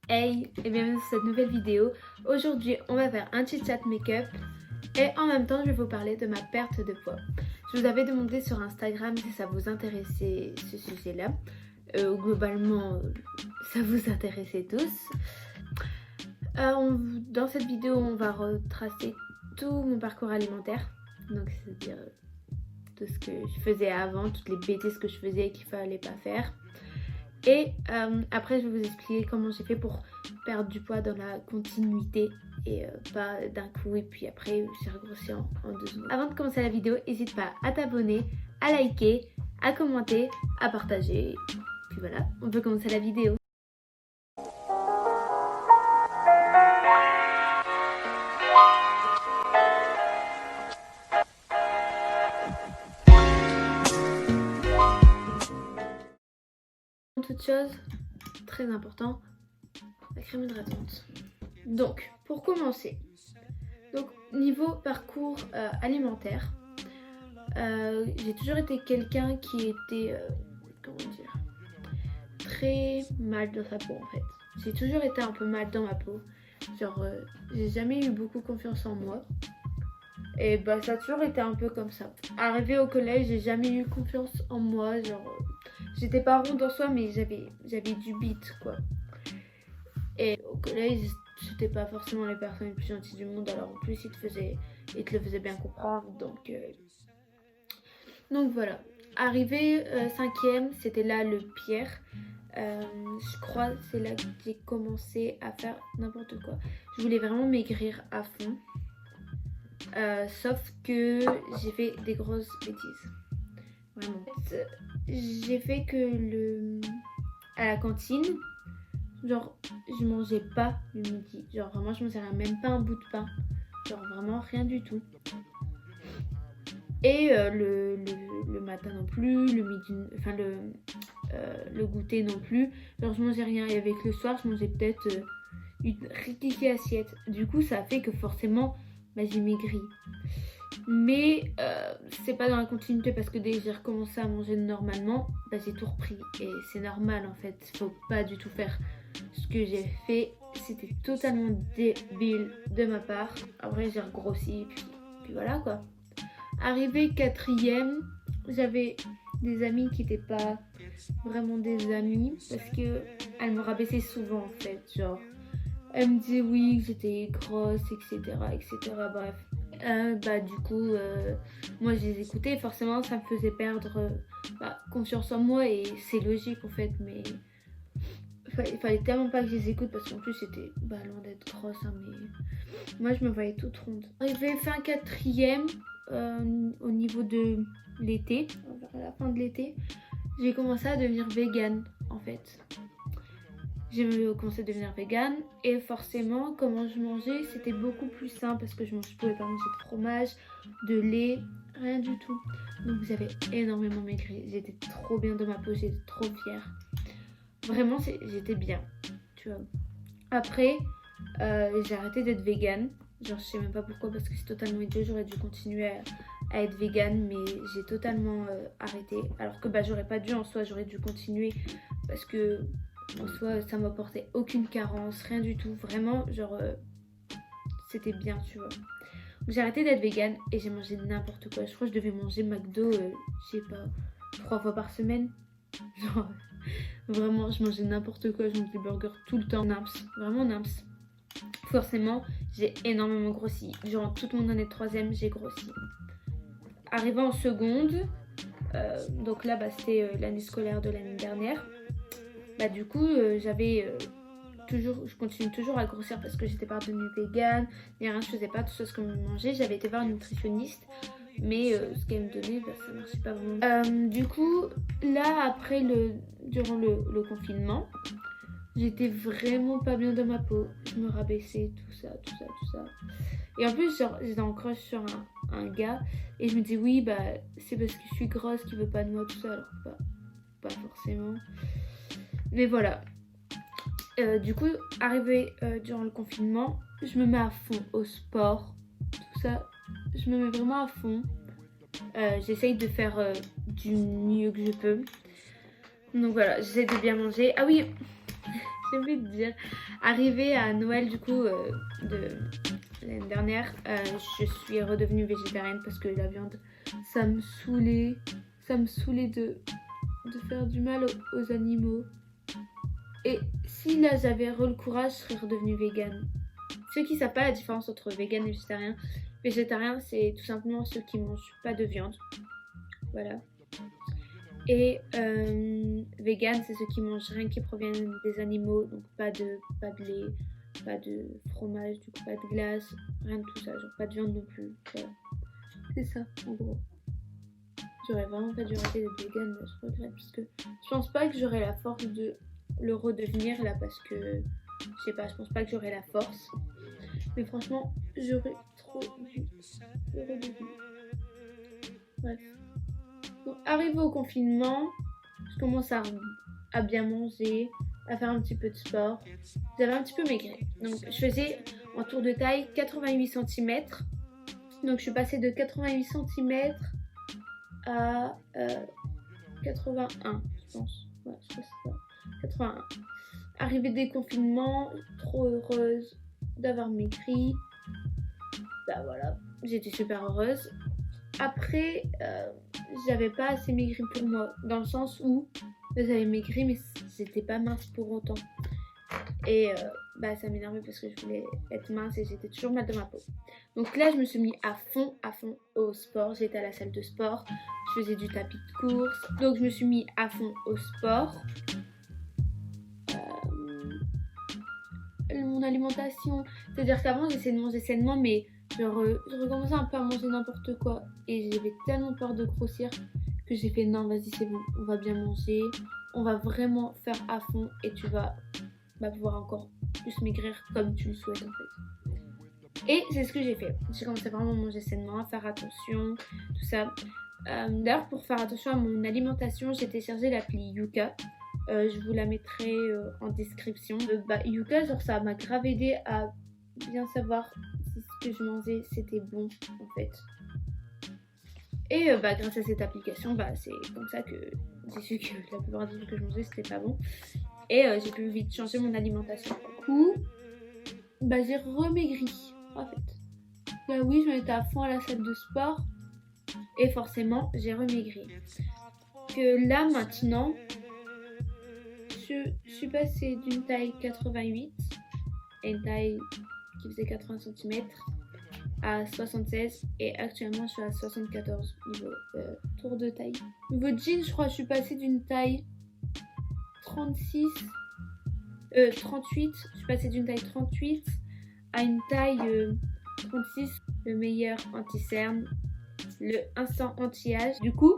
Hey et bienvenue dans cette nouvelle vidéo. Aujourd'hui on va faire un chit chat make-up et en même temps je vais vous parler de ma perte de poids. Je vous avais demandé sur Instagram si ça vous intéressait ce sujet là. Globalement ça vous intéressait tous. Dans cette vidéo on va retracer tout mon parcours alimentaire. Donc c'est-à-dire tout ce que je faisais avant, toutes les bêtises que je faisais et qu'il fallait pas faire. Et après je vais vous expliquer comment j'ai fait pour perdre du poids dans la continuité et pas d'un coup et puis après j'ai regrossi en 2 secondes. Avant de commencer la vidéo, n'hésite pas à t'abonner, à liker, à commenter, à partager. Puis voilà, on peut commencer la vidéo. Toute chose, très important, la crème hydratante. Donc, pour commencer, niveau parcours alimentaire, j'ai toujours été quelqu'un qui était, comment dire, très mal dans sa peau en fait. J'ai toujours été un peu mal dans ma peau. Genre, j'ai jamais eu beaucoup confiance en moi. Et bah ça a toujours été un peu comme ça. Arrivé au collège, j'ai jamais eu confiance en moi. Genre, j'étais pas ronde en soi, mais j'avais du bite quoi. Et au collège, j'étais pas forcément les personnes les plus gentilles du monde. Alors en plus, ils te le faisaient bien comprendre. Donc voilà. Arrivé 5e, c'était là le pire. Je crois que c'est là que j'ai commencé à faire n'importe quoi. Je voulais vraiment maigrir à fond. Sauf que j'ai fait des grosses bêtises. Vraiment. J'ai fait que à la cantine, genre je mangeais pas le midi. Genre vraiment je mangeais même pas un bout de pain. Genre vraiment rien du tout. Et le matin non plus, le midi, enfin le goûter non plus. Genre je mangeais rien. Et avec le soir je mangeais peut-être une ridiculée assiette. Du coup ça a fait que forcément j'ai maigri. Mais c'est pas dans la continuité parce que dès que j'ai recommencé à manger normalement, j'ai tout repris. Et c'est normal en fait, faut pas du tout faire ce que j'ai fait. C'était totalement débile de ma part. Après j'ai regrossi, puis voilà quoi. Arrivé 4e, j'avais des amies qui étaient pas vraiment des amies parce que elles me rabaissaient souvent en fait. Genre, elles me disaient oui que j'étais grosse, etc. Bref. Du coup, moi je les écoutais, forcément ça me faisait perdre confiance en moi et c'est logique en fait, mais il fallait tellement pas que je les écoute parce qu'en plus c'était loin d'être grosse, hein, mais moi je me voyais toute ronde. Arrivé fin 4e, au niveau de l'été, vers la fin de l'été, j'ai commencé à devenir végane en fait. J'ai commencé à devenir végane et forcément comment je mangeais c'était beaucoup plus simple parce que je pouvais pas manger de fromage, de lait, rien du tout. Donc j'avais énormément maigri, j'étais trop bien dans ma peau, j'étais trop fière. Vraiment j'étais bien, tu vois. Après j'ai arrêté d'être végane, genre je sais même pas pourquoi parce que c'est totalement idiot, j'aurais dû continuer à être végane mais j'ai totalement arrêté. Alors que j'aurais pas dû en soi, j'aurais dû continuer parce que en soi ça m'apportait aucune carence, rien du tout, vraiment genre c'était bien tu vois. J'ai arrêté d'être végane et j'ai mangé n'importe quoi. Je crois que je devais manger McDo, je sais pas, 3 fois par semaine. Genre vraiment je mangeais n'importe quoi, je mangeais des burgers tout le temps, nimps, vraiment nimps. Forcément j'ai énormément grossi, durant toute mon année de 3e j'ai grossi. Arrivant en seconde, donc là c'était l'année scolaire de l'année dernière. Du coup je continue toujours à grossir parce que j'étais pas devenue végane, ni rien, je faisais pas tout ça ce que je mangeais. J'avais été voir une nutritionniste, mais ce qu'elle me donnait, ça marchait pas vraiment. Du coup, là après durant le confinement, j'étais vraiment pas bien dans ma peau. Je me rabaissais, tout ça. Et en plus, genre, j'étais en crush sur un gars et je me dis oui, c'est parce que je suis grosse qu'il veut pas de moi, tout ça, alors pas forcément. Mais voilà. Du coup, arrivé durant le confinement, je me mets à fond au sport, tout ça. Je me mets vraiment à fond. J'essaye de faire du mieux que je peux. Donc voilà, j'essaie de bien manger. Ah oui, j'ai envie de dire. Arrivé à Noël du coup de l'année dernière, je suis redevenue végétarienne parce que la viande, ça me saoulait. Ça me saoulait de faire du mal aux animaux. Et si là j'avais le courage, je serais redevenue végane. Ceux qui ne savent pas la différence entre vegan et végétarien, végétarien c'est tout simplement ceux qui ne mangent pas de viande. Voilà. Et vegan, c'est ceux qui mangent rien qui proviennent des animaux, donc pas de lait, pas de fromage, du coup pas de glace, rien de tout ça, genre pas de viande non plus. Voilà. C'est ça en gros. J'aurais vraiment pas dû arrêter d'être vegan, je regrette parce que je pense pas que j'aurais la force de le redevenir là parce que je sais pas, je pense pas que j'aurais la force. Mais franchement, j'aurais trop dû le redevenir. Bref. Donc, arrivé au confinement, je commence à bien manger, à faire un petit peu de sport. J'avais un petit peu maigri. Donc je faisais en tour de taille 88 cm. Donc je suis passée de 88 cm à 81, je pense. Ouais, je crois que c'est ça. 81. Arrivée des confinements, trop heureuse d'avoir maigri. Bah voilà, j'étais super heureuse. Après, j'avais pas assez maigri pour moi, dans le sens où j'avais maigri, mais j'étais pas mince pour autant. Et ça m'énervait parce que je voulais être mince et j'étais toujours mal dans ma peau. Donc là, je me suis mis à fond au sport. J'étais à la salle de sport, je faisais du tapis de course. Donc je me suis mis à fond au sport. Mon alimentation, c'est-à-dire qu'avant j'essayais de manger sainement, mais je recommençais un peu à manger n'importe quoi et j'avais tellement peur de grossir que j'ai fait non, vas-y, c'est bon, on va bien manger, on va vraiment faire à fond et tu vas pouvoir encore plus maigrir comme tu le souhaites en fait. Et c'est ce que j'ai fait. J'ai commencé vraiment à manger sainement, à faire attention, tout ça. D'ailleurs, pour faire attention à mon alimentation, j'ai téléchargé l'appli Yuka. Je vous la mettrai en description. Yuka, genre ça m'a grave aidé à bien savoir si ce que je mangeais c'était bon en fait. Et grâce à cette application, c'est comme ça que j'ai su que la plupart des trucs que je mangeais c'était pas bon. Et j'ai pu vite changer mon alimentation. Du coup, j'ai remaigri en fait. Là oui, je m'étais à fond à la salle de sport et forcément j'ai remaigri. Que là maintenant, je suis passée d'une taille 88 et une taille qui faisait 80 cm à 76 et actuellement je suis à 74 niveau tour de taille. Niveau jean, je crois que je suis passée d'une taille 38, je suis passée d'une taille 38 à une taille 36, le meilleur anti-cerne, le instant anti-âge. Du coup,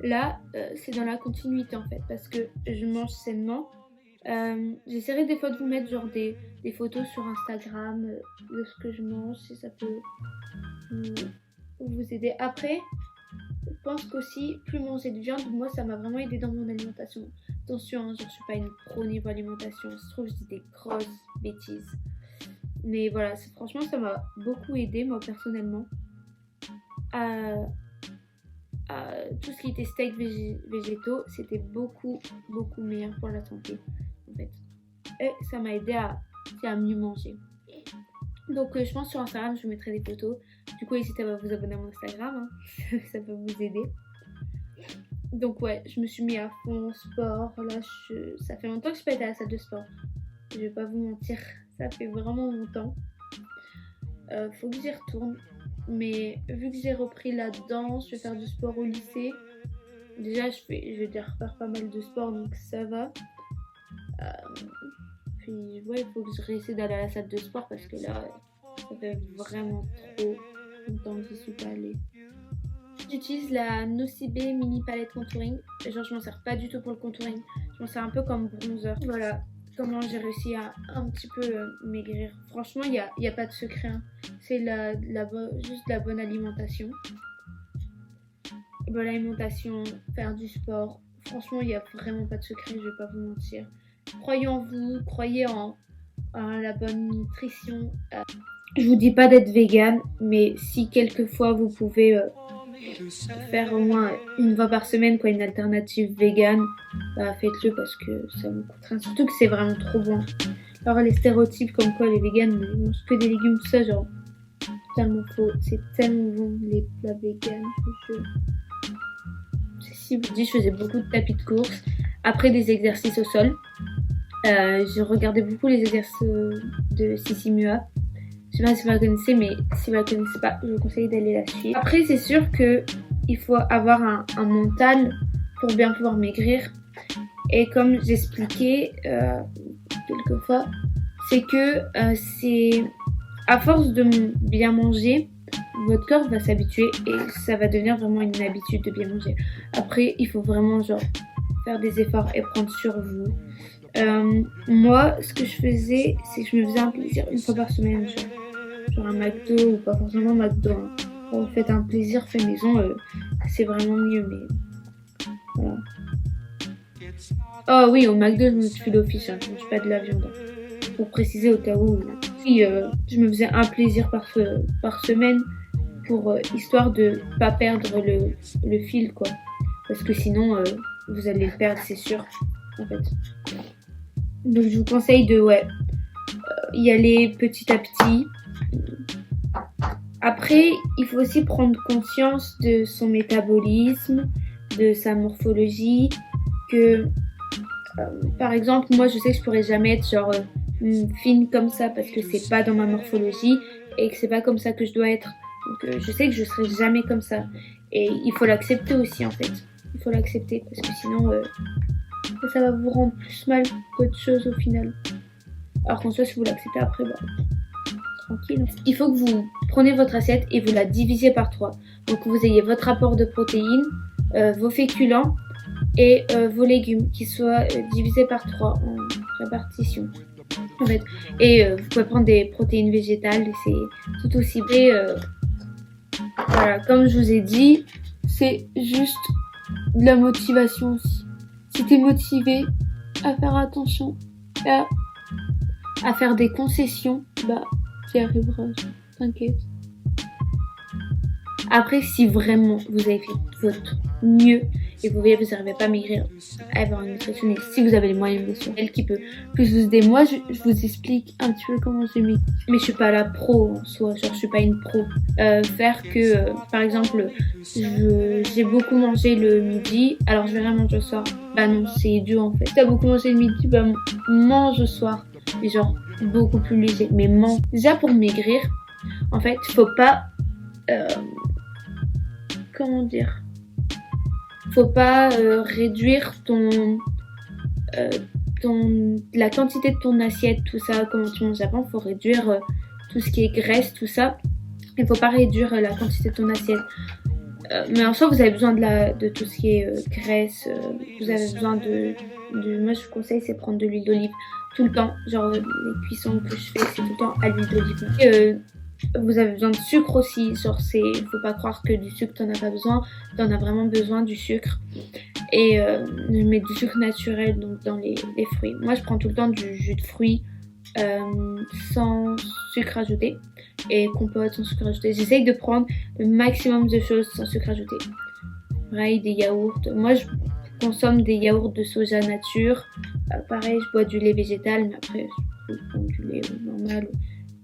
là, c'est dans la continuité en fait, parce que je mange sainement. J'essaierai des fois de vous mettre genre des photos sur Instagram de ce que je mange, si ça peut vous aider. Après, je pense qu'aussi, plus manger de viande, moi ça m'a vraiment aidé dans mon alimentation. Attention, genre, je suis pas une pro niveau alimentation, je trouve que je dis des grosses bêtises. Mais voilà, franchement ça m'a beaucoup aidé moi personnellement. Tout ce qui était steak végétaux, c'était beaucoup meilleur pour la santé en fait. Et ça m'a aidé à mieux manger. Donc je pense sur Instagram je vous mettrai des photos. Du coup n'hésitez pas à vous abonner à mon Instagram, hein. Ça peut vous aider. Donc ouais, je me suis mis à fond au sport. Là ça fait longtemps que je suis pas été à la salle de sport. Je vais pas vous mentir, ça fait vraiment longtemps. Faut que j'y retourne. Mais vu que j'ai repris la danse, je vais faire du sport au lycée. Déjà, je vais déjà refaire pas mal de sport, donc ça va. Puis, ouais, il faut que je réessaie d'aller à la salle de sport parce que là, ça fait vraiment trop longtemps que j'y suis pas allée. J'utilise la Nocibé Mini Palette Contouring. Genre, je m'en sers pas du tout pour le contouring. Je m'en sers un peu comme bronzer. Voilà comment j'ai réussi à un petit peu maigrir. Franchement, il y a pas de secret, hein. C'est juste la bonne alimentation. Bonne alimentation, faire du sport. Franchement, il n'y a vraiment pas de secret, je vais pas vous mentir. Croyez en vous, croyez en la bonne nutrition. Je vous dis pas d'être vegan, mais si quelquefois vous pouvez faire au moins une fois par semaine quoi, une alternative vegan, bah, faites-le parce que ça vous coûte rien. Surtout que c'est vraiment trop bon. Alors les stéréotypes comme quoi les véganes ils mangent que des légumes, tout ça, genre tellement faux. C'est tellement bon les plats véganes, je vous jure. Si vous dites, je faisais beaucoup de tapis de course, après des exercices au sol. Je regardais beaucoup les exercices de Sissi Mua. Je sais pas si vous la connaissez, mais si vous la connaissez pas, je vous conseille d'aller la suivre. Après, c'est sûr que il faut avoir un mental pour bien pouvoir maigrir. Et comme j'expliquais quelquefois, c'est que c'est à force de bien manger, votre corps va s'habituer et ça va devenir vraiment une habitude de bien manger. Après, il faut vraiment genre faire des efforts et prendre sur vous. Moi, ce que je faisais, c'est que je me faisais un plaisir une fois par semaine, genre un McDo ou pas forcément McDo. Hein. Quand vous faites un plaisir fait maison, c'est vraiment mieux. Mais voilà. Oh oui, au McDo, je me suis d'office, hein, je mange pas de la viande. Pour préciser au cas où. Puis, je me faisais un plaisir par semaine pour histoire de pas perdre le fil, quoi. Parce que sinon, vous allez le perdre, c'est sûr, en fait. Donc, je vous conseille de y aller petit à petit. Après, il faut aussi prendre conscience de son métabolisme, de sa morphologie, que par exemple, moi je sais que je pourrais jamais être genre fine comme ça parce que c'est pas dans ma morphologie et que c'est pas comme ça que je dois être. Donc je sais que je serai jamais comme ça et il faut l'accepter aussi en fait. Il faut l'accepter parce que sinon ça va vous rendre plus mal qu'autre chose au final. Alors qu'en soi si vous l'acceptez après, bah tranquille. Il faut que vous preniez votre assiette et vous la divisiez par 3. Donc que vous ayez votre apport de protéines, vos féculents et vos légumes qui soient divisés par 3 en répartition. En fait. Et vous pouvez prendre des protéines végétales, c'est tout aussi bien. Voilà, comme je vous ai dit, c'est juste de la motivation aussi. Si tu es motivé à faire attention, à faire des concessions, bah tu y arriveras, t'inquiète. Après, si vraiment vous avez fait votre mieux et vous voyez que vous n'arrivez pas à maigrir, à avoir une nutritionniste, si vous avez les moyens bien sûr, elle qui peut plus vous aider. Moi, je vous explique un petit peu comment j'ai maigri. Mais je suis pas la pro en soi, genre je suis pas une pro. Faire que, par exemple, j'ai beaucoup mangé le midi, alors je vais rien manger le soir. Bah non, c'est idiot en fait. Si t'as beaucoup mangé le midi, bah mange le soir. Et genre beaucoup plus léger, mais mange. Déjà pour maigrir, en fait, faut pas... comment dire, faut pas réduire la quantité de ton assiette, tout ça, comment tu manges avant, faut réduire tout ce qui est graisse, tout ça. Il faut pas réduire la quantité de ton assiette. Mais en soi, vous avez besoin de tout ce qui est graisse. Vous avez besoin moi, je vous conseille, c'est prendre de l'huile d'olive tout le temps. Genre, les cuissons que je fais, c'est tout le temps à l'huile d'olive. Vous avez besoin de sucre aussi, genre faut pas croire que du sucre t'en as pas besoin, t'en as vraiment besoin du sucre et mais du sucre naturel donc dans les fruits. Moi je prends tout le temps du jus de fruits sans sucre ajouté et compote sans sucre ajouté. J'essaye de prendre le maximum de choses sans sucre ajouté. Pareil des yaourts, moi je consomme des yaourts de soja nature, pareil je bois du lait végétal mais après je peux prendre du lait normal.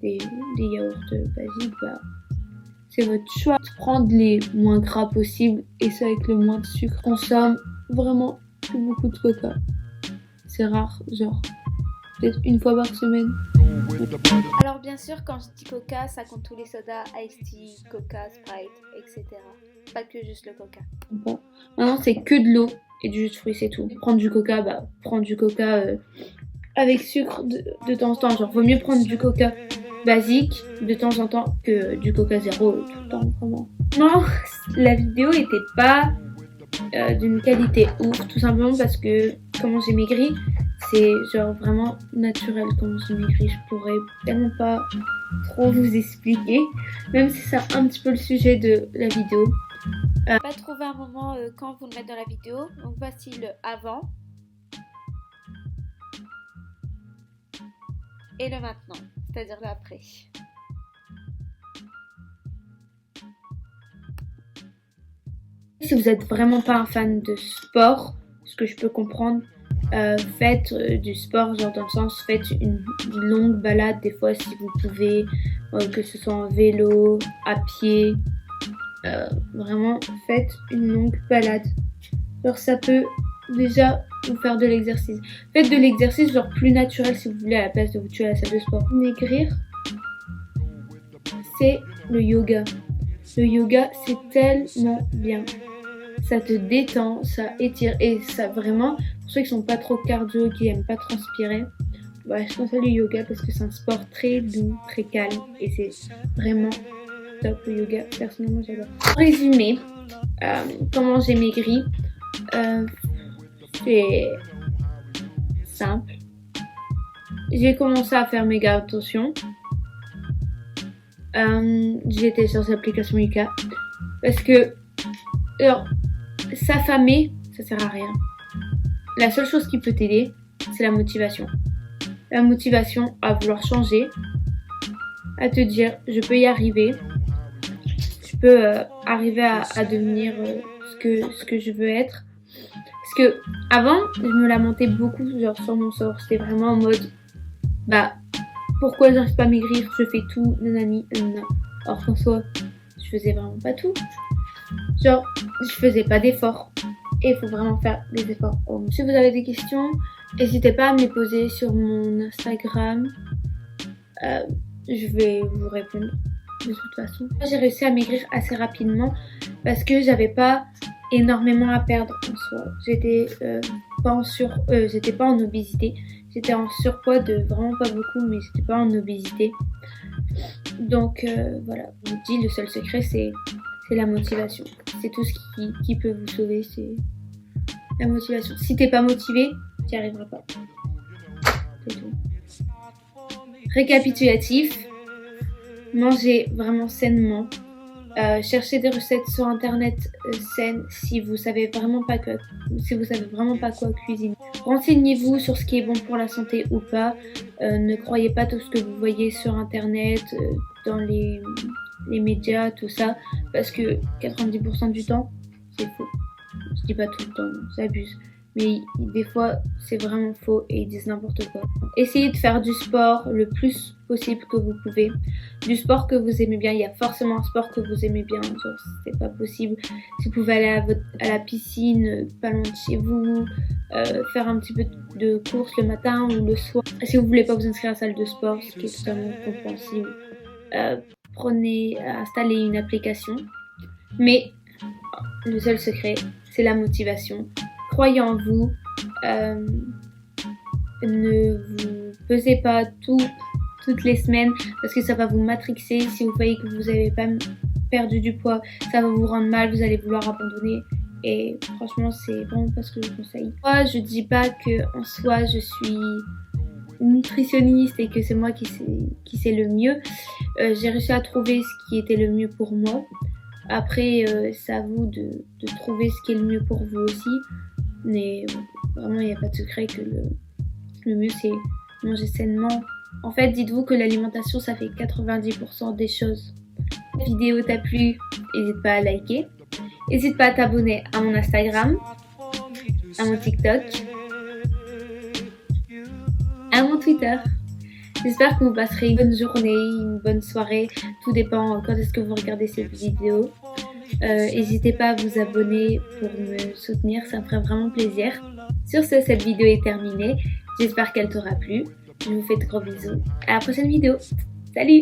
Des yaourts basiques, bah, c'est votre choix. Prendre les moins gras possibles et ça avec le moins de sucre. On consomme vraiment plus beaucoup de coca. C'est rare, genre peut-être une fois par semaine. Alors bien sûr, quand je dis coca, ça compte tous les sodas, Ice Tea, Coca, Sprite, etc. Pas que juste le coca. Bon. Maintenant c'est que de l'eau et du jus de fruits, c'est tout. Prendre du coca, bah prendre du coca avec sucre de temps en temps. Genre vaut mieux prendre du coca basique de temps en temps que du coca zéro tout le temps vraiment. Non, la vidéo était pas d'une qualité ouf, tout simplement parce que comment j'ai maigri, c'est genre vraiment naturel comment j'ai maigri. Je pourrais tellement pas trop vous expliquer, même si c'est un petit peu le sujet de la vidéo. Pas trouver un moment quand vous le mettez dans la vidéo, donc voici le avant et le maintenant, c'est-à-dire l'après. Si vous êtes vraiment pas un fan de sport, ce que je peux comprendre, faites du sport, genre dans le sens, faites une longue balade des fois si vous pouvez, que ce soit en vélo, à pied, vraiment faites une longue balade. Genre ça peut déjà vous faire de l'exercice. Faites de l'exercice genre plus naturel si vous voulez à la place de vous tuer à la salle de sport. Maigrir, c'est le yoga. Le yoga c'est tellement bien. Ça te détend, ça étire et ça vraiment, pour ceux qui sont pas trop cardio, qui aiment pas transpirer, bah, je conseille le yoga parce que c'est un sport très doux, très calme et c'est vraiment top le yoga. Personnellement j'adore. En résumé, comment j'ai maigri, c'est simple. J'ai commencé à faire méga attention. J'ai téléchargé l'application Yuka parce que alors, s'affamer, ça sert à rien. La seule chose qui peut t'aider, c'est la motivation. La motivation à vouloir changer, à te dire je peux y arriver, je peux arriver à devenir ce que je veux être. Parce que avant, je me lamentais beaucoup genre, sur mon sort. C'était vraiment en mode bah pourquoi j'arrive pas à maigrir, je fais tout, nanani, nanana. Alors qu'en soi, je faisais vraiment pas tout. Genre, je faisais pas d'efforts. Et il faut vraiment faire des efforts. Si vous avez des questions, n'hésitez pas à me les poser sur mon Instagram. Je vais vous répondre de toute façon. J'ai réussi à maigrir assez rapidement parce que j'avais pas énormément à perdre en soi. J'étais pas en obésité. J'étais en surpoids de vraiment pas beaucoup, mais j'étais pas en obésité. Donc voilà, je vous dis, le seul secret c'est la motivation. C'est tout ce qui peut vous sauver, c'est la motivation. Si t'es pas motivé, tu n'y arriveras pas. C'est tout. Récapitulatif, mangez vraiment sainement. Cherchez des recettes sur internet saines si vous savez vraiment pas quoi cuisiner. Renseignez-vous sur ce qui est bon pour la santé ou pas. Ne croyez pas tout ce que vous voyez sur internet, dans les médias, tout ça, parce que 90% du temps, c'est faux. Je dis pas tout le temps, j'abuse. Mais des fois, c'est vraiment faux et ils disent n'importe quoi. Essayez de faire du sport le plus possible que vous pouvez. Du sport que vous aimez bien. Il y a forcément un sport que vous aimez bien. Genre, c'est pas possible. Si vous pouvez aller à la piscine, pas loin de chez vous, faire un petit peu de course le matin ou le soir. Si vous voulez pas vous inscrire à la salle de sport, ce qui est totalement compréhensible, installez une application. Mais le seul secret, c'est la motivation. Croyez en vous, ne vous pesez pas toutes les semaines parce que ça va vous matrixer. Si vous voyez que vous n'avez pas perdu du poids, ça va vous rendre mal, vous allez vouloir abandonner et franchement c'est vraiment pas ce que je conseille. Moi je dis pas que en soi je suis nutritionniste et que c'est moi qui sais le mieux. J'ai réussi à trouver ce qui était le mieux pour moi. Après c'est à vous de trouver ce qui est le mieux pour vous aussi. Mais vraiment, il n'y a pas de secret que le mieux, c'est manger sainement. En fait, dites-vous que l'alimentation, ça fait 90% des choses. Si la vidéo t'a plu, n'hésite pas à liker. N'hésite pas à t'abonner à mon Instagram, à mon TikTok, à mon Twitter. J'espère que vous passerez une bonne journée, une bonne soirée. Tout dépend quand est-ce que vous regardez cette vidéo. N'hésitez pas à vous abonner pour me soutenir, ça me ferait vraiment plaisir. Sur ce, cette vidéo est terminée. J'espère qu'elle t'aura plu. Je vous fais de gros bisous. À la prochaine vidéo. Salut!